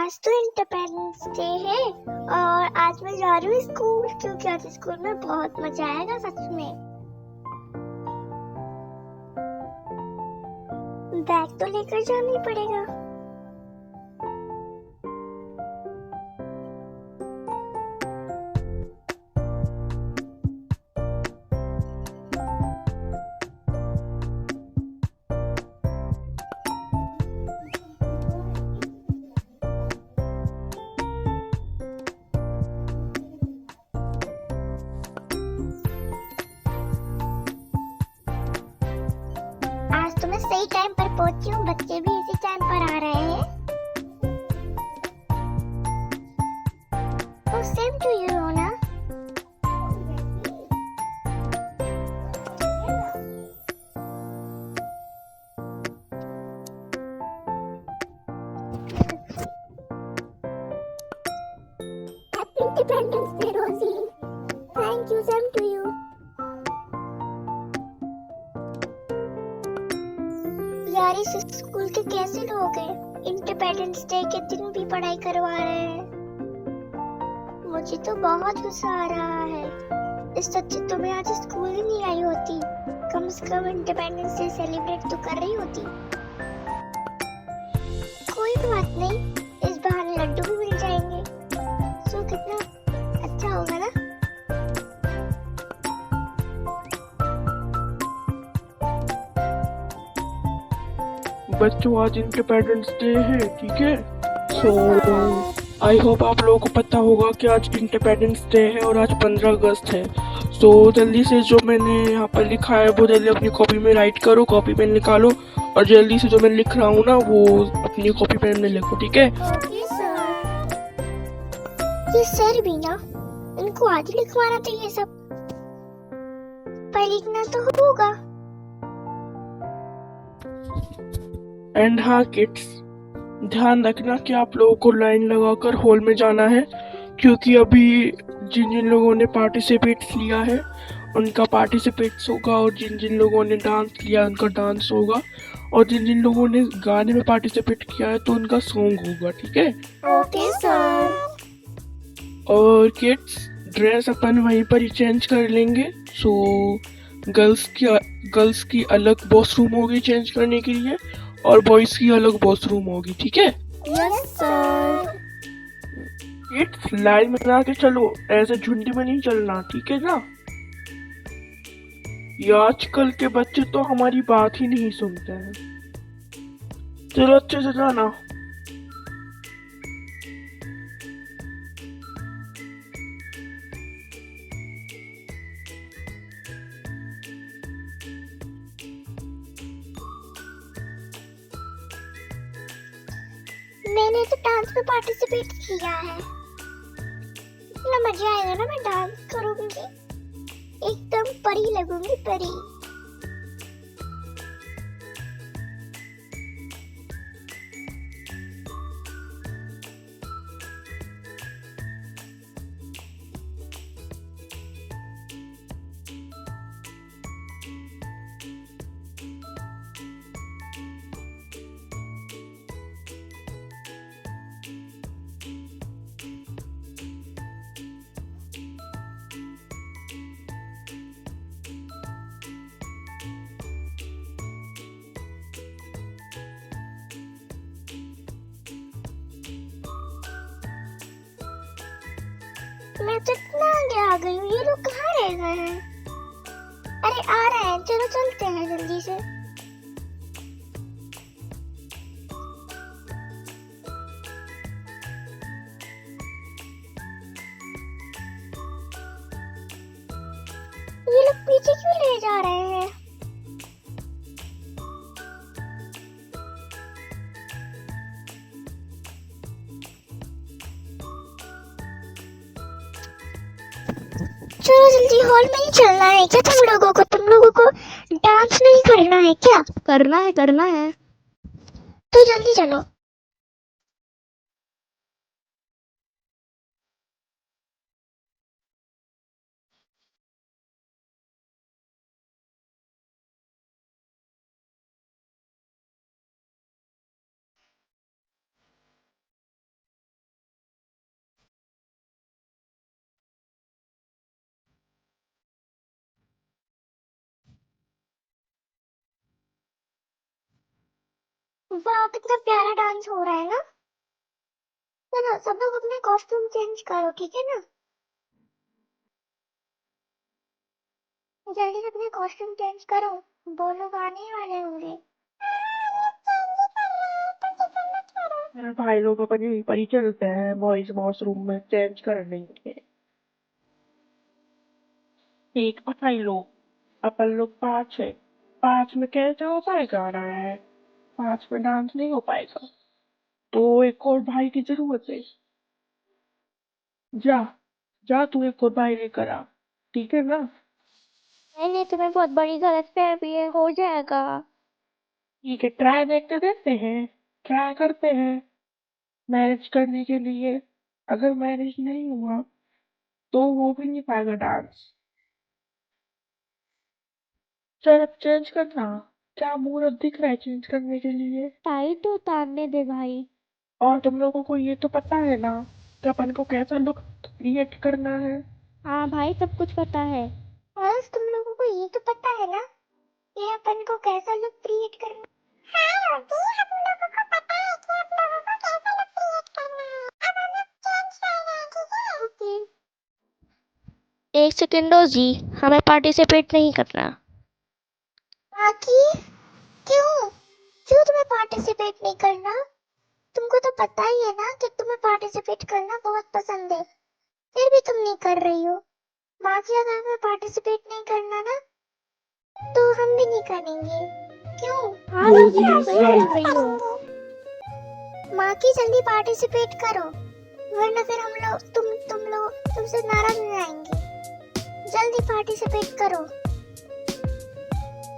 आज तो independence day है और आज मैं जा रही हूँ स्कूल, क्योंकि आज स्कूल में बहुत मजा आएगा सच में। बैग तो लेकर जाना ही पड़ेगा। आज तो मैं सही टाइम पर पहुंची हूँ, बच्चे भी इसी टाइम पर आ रहे हैं। Oh, same to you, Rona. Happy Independence Day, Rosie. Thank you, same to you. यार इस स्कूल के कैसे लोग हैं, इंडिपेंडेंस डे के दिन भी पढ़ाई करवा रहे हैं। मुझे तो बहुत गुस्सा आ रहा है। इस सच्चे तो मैं आज स्कूल ही नहीं आई होती, कम से कम इंडिपेंडेंस डे सेलिब्रेट तो कर रही होती। कोई बात नहीं, इस बहाने लड्डू भी मिल जाएंगे, सो कितना अच्छा होगा ना। बच्चों आज इंडिपेंडेंस डे है, ठीक है। सो आई होप आप लोगों को पता होगा कि आज इंडिपेंडेंस डे है और आज 15 अगस्त है। सो जल्दी से जो मैंने यहाँ पर लिखा है वो जल्दी अपनी कॉपी में राइट करो, कॉपी पेन निकालो और जल्दी से जो मैं लिख रहा हूँ ना वो अपनी कॉपी पेन में लिखो, ठीक है। Okay sir. ये सर भी ना, इनको आज लिखवाना था ये सब, पर लिखना तो होगा। एंड हाँ किड्स, ध्यान रखना कि आप लोगों को लाइन लगाकर हॉल में जाना है, क्योंकि अभी जिन जिन लोगों ने पार्टिसिपेट लिया है उनका पार्टिसिपेट्स होगा और जिन जिन लोगों ने डांस किया उनका डांस होगा और जिन जिन लोगों ने गाने में पार्टिसिपेट किया है तो उनका सॉन्ग होगा, ठीक है। Okay sir. और किड्स ड्रेस अपन वहीं पर ही चेंज कर लेंगे। सो गर्ल्स की अलग वॉशरूम होगी चेंज करने के लिए और बॉयज की अलग वॉशरूम होगी, ठीक है। Yes sir. किड्स लाइन में बना के चलो, ऐसे झुंड में नहीं चलना, ठीक है ना। ये आजकल के बच्चे तो हमारी बात ही नहीं सुनते हैं। चलो अच्छे से जाना। मैंने तो डांस में पार्टिसिपेट किया है, इतना मजा आएगा ना, मैं डांस करूंगी, एकदम परी लगूंगी, परी। मैं तो इतना आगे आ गई हूँ, ये लोग कहाँ रह गए हैं? अरे आ रहे हैं, चलो चलते हैं जल्दी से। ये लोग पीछे क्यों ले जा रहे हैं? चलो जल्दी, हॉल में ही चलना है क्या तुम लोगों को डांस नहीं करना है क्या? करना है। तो जल्दी चलो। वाह, कितना प्यारा डांस हो रहा है ना। चलो सब लोग अपने कॉस्ट्यूम चेंज करो, ठीक है ना। जल्दी से अपने कॉस्ट्यूम चेंज करो, वो लोग आने ही वाले होंगे। मेरे भाई लोग अपन यहीं पर ही चलते हैं बॉयज वॉशरूम में चेंज करने के। एक भाई लोग, अपन लोग 5 है, 5 में कैसे हो पाएगा रहा है, 5 में डांस नहीं हो पाएगा, तो एक और भाई की जरूरत है। जा जा, तू एक और भाई लेकर आ, ठीक है ना। नहीं नहीं, तुम्हें बहुत बड़ी गलतफहमी है, हो जाएगा। ठीक है, ट्राई देखते देते हैं, ट्राई करते हैं मैनेज करने के लिए। अगर मैनेज नहीं हुआ तो वो भी नहीं पाएगा डांस। चल अब चेंज करना, क्या मुहूर्त दिख रहा है चेंज करने के लिए। टाइट उतारने दे भाई। और तुम लोगों को ये तो पता है ना कि अपन को कैसा लुक क्रिएट करना है। हाँ भाई, सब कुछ पता है। बस तुम लोगों को ये तो पता है ना कि अपन को कैसा लुक क्रिएट करना। हाँ जी, हम लोगों को पता है कि आप लोगों को कैसा लुक क्रिएट करना है। अब हम लोग चेंज कर रहे हैं, ठीक है। ओके। एक सेकेंड दो जी, हमें पार्टिसिपेट नहीं करना। बाकी क्यों क्यों तुम्हें पार्टिसिपेट नहीं करना? तुमको तो पता ही है ना कि तुम्हें पार्टिसिपेट करना बहुत पसंद है, फिर भी तुम नहीं कर रही हो। बाकी अगर हमें पार्टिसिपेट नहीं करना ना, तो हम भी नहीं करेंगे। क्यों? हाँ जी, आप सही बोल रही हो। माँ की जल्दी पार्टिसिपेट करो, वरना फिर हम लोग तुम लोग तुमसे नाराज हो जाएंगे। जल्दी पार्टिसिपेट करो।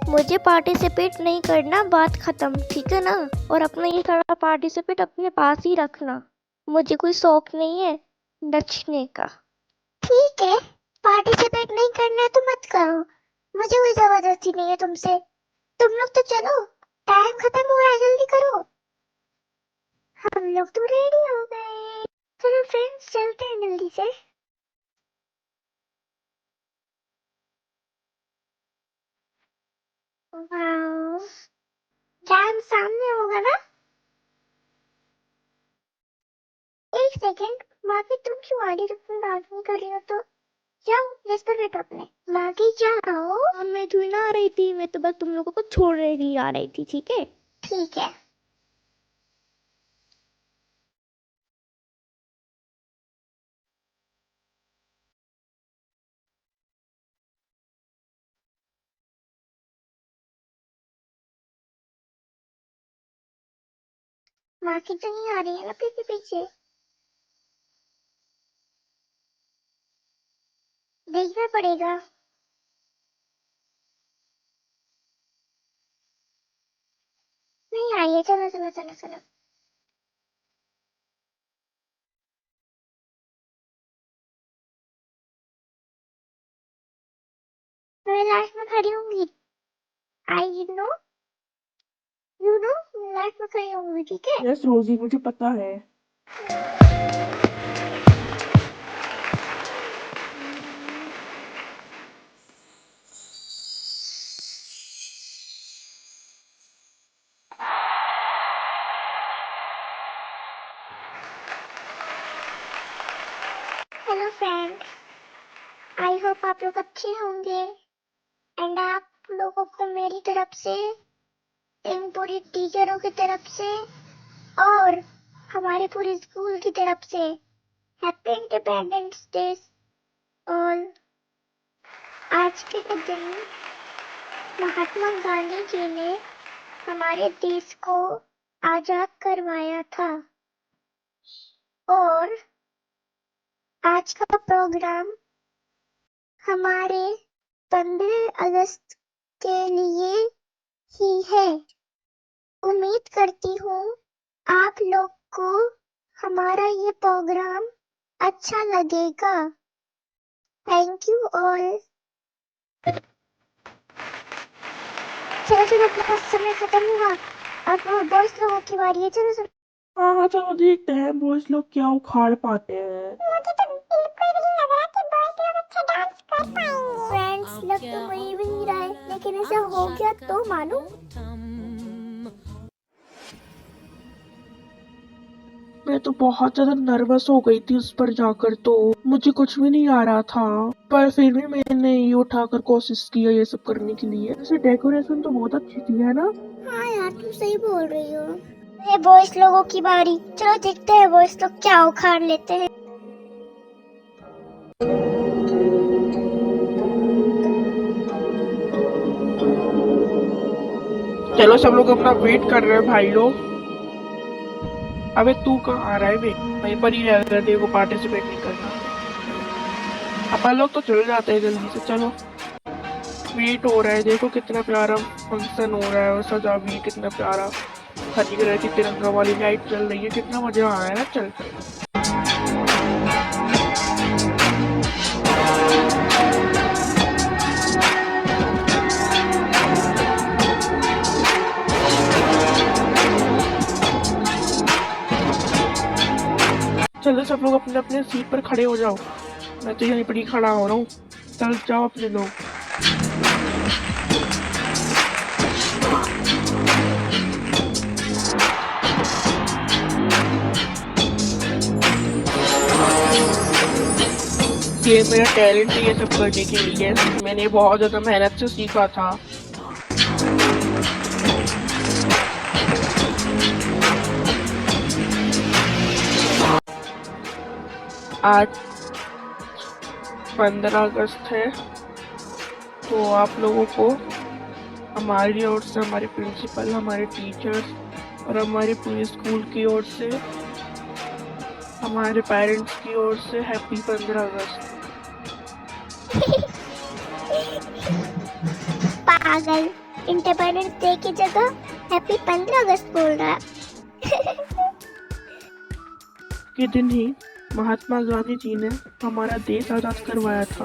मुझे पार्टिसिपेट नहीं करना, बात खत्म, ठीक है ना। और अपना ये सारा पार्टिसिपेट अपने पास ही रखना। मुझे कोई शौक नहीं है नचने का। ठीक है, पार्टिसिपेट नहीं करना है तो मत करो, मुझे कोई जबरदस्ती नहीं है तुमसे। तुम लोग तो चलो, टाइम खत्म हो रहा है, जल्दी करो। हम लोग तो रेडी हो गए। चलो फ्रेंड्स, चलते हैं जल्दी से। वाओ, डांस सामने होगा ना। एक सेकेंड, माँ तुम क्यों आ रही हो? तुम डांस नहीं कर रही हो तो जाओ, इस पर बैठो अपने। माँ जाओ। मैं थोड़ी ना आ रही थी, मैं तो बस तुम लोगों को छोड़ने के लिए आ रही थी, ठीक है। ठीक है। माँ तो नहीं आ रही है ना पीछे पीछे, देखना पड़ेगा। नहीं आई है, चलो चलो चलो चलो। मैं लास्ट में खड़ी होंगी। I know, you know, last में खड़ी होंगी, ठीक है। यस रोजी, मुझे पता है। हेलो फ्रेंड्स, आई होप आप लोग अच्छे होंगे। एंड आप लोगों को मेरी तरफ से, इन पूरी टीचरों की तरफ से और हमारे पूरे स्कूल की तरफ से हैप्पी इंडिपेंडेंस डे। और आज के दिन महात्मा गांधी जी ने हमारे देश को आजाद करवाया था। और आज का प्रोग्राम हमारे 15 अगस्त के लिए ही है। उम्मीद करती हूँ आप लोग को हमारा ये प्रोग्राम अच्छा लगेगा। Thank you all. चलो चलो, अपना समय खत्म हुआ, अब बॉयज लोगों की बारी है। चलो चलो। हाँ हाँ, चलो देखते हैं बॉयज लोग क्या उखाड़ पाते हैं। मुझे तो बिल्कुल भी नहीं लग रहा कि बॉयज लोग अच्छा डांस कर पाएंगे। फ्रेंड्स, लग तो मुझे भी नहीं रहा है, लेकिन ऐसा हो गया तो मानो। मैं तो बहुत ज्यादा नर्वस हो गई थी उस पर जाकर, तो मुझे कुछ भी नहीं आ रहा था, पर फिर भी मैंने ये उठाकर कोशिश किया ये सब करने के लिए। वैसे डेकोरेशन तो बहुत अच्छी थी, है ना? हाँ यार, तुम सही बोल रही हो। ये बॉयज लोगों की बारी, चलो देखते हैं बॉयज लोग क्या उखाड़ लेते हैं। चलो सब लोग अपना वेट कर रहे हैं भाई लोग। अबे तू कहाँ आ रहा है बे? वहीं पर ही रह गया, तेरे को पार्टिसिपेट नहीं करना। अपन लोग तो चले जाते हैं जल्दी से, चलो। वेट हो रहा है, देखो कितना प्यारा फंक्शन हो रहा है और सजा भी कितना प्यारा। हरी कलर की तिरंगा वाली लाइट चल रही है, कितना मजा आ रहा है ना। चल चलो सब लोग अपने अपने सीट पर खड़े हो जाओ। मैं तो यहीं पर ही खड़ा हो रहा हूँ, चल जाओ अपने लोग। ये मेरा टैलेंट है ये सब करने के लिए, मैंने बहुत ज्यादा मेहनत से सीखा था। आज 15 अगस्त है, तो आप लोगों को हमारी ओर से, हमारे प्रिंसिपल, हमारे टीचर्स और हमारे पूरे स्कूल की ओर से, हमारे पेरेंट्स की ओर से हैप्पी 15 अगस्त। पागल, इंडिपेंडेंस डे की जगह हैप्पी 15 अगस्त बोल रहा है। के दिन ही महात्मा गांधी जी ने हमारा देश आजाद करवाया था।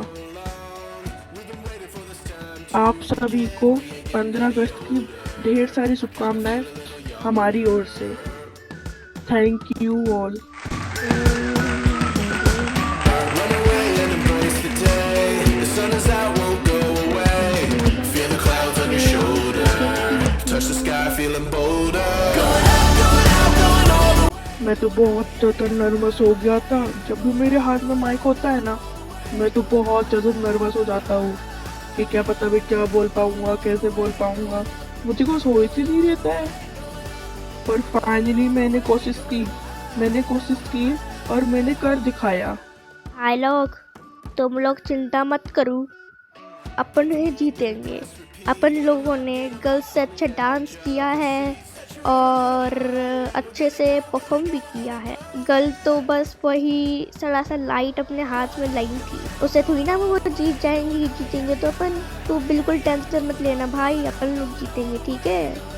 आप सभी को 15 अगस्त की ढेर सारी शुभकामनाएं हमारी ओर से। Thank you all. मैं तो बहुत ज़्यादा नर्वस हो गया था। जब भी मेरे हाथ में माइक होता है ना, मैं तो बहुत ज़्यादा नर्वस हो जाता हूँ कि क्या पता मैं क्या बोल पाऊंगा, कैसे बोल पाऊंगा, मुझे कुछ सोच ही नहीं रहता है। पर फाइनली मैंने कोशिश की और मैंने कर दिखाया। हाय लोग, तुम लोग चिंता मत करो, अपन ही जीतेंगे। अपन लोगों ने गर्ल्स से अच्छा डांस किया है और अच्छे से परफॉर्म भी किया है। गर्ल तो बस वही थोड़ा सा लाइट अपने हाथ में लाई थी, उसे थोड़ी ना वो जीतेंगे तो अपन। तू बिल्कुल टेंशन मत लेना भाई, अपन लोग जीतेंगे, ठीक है।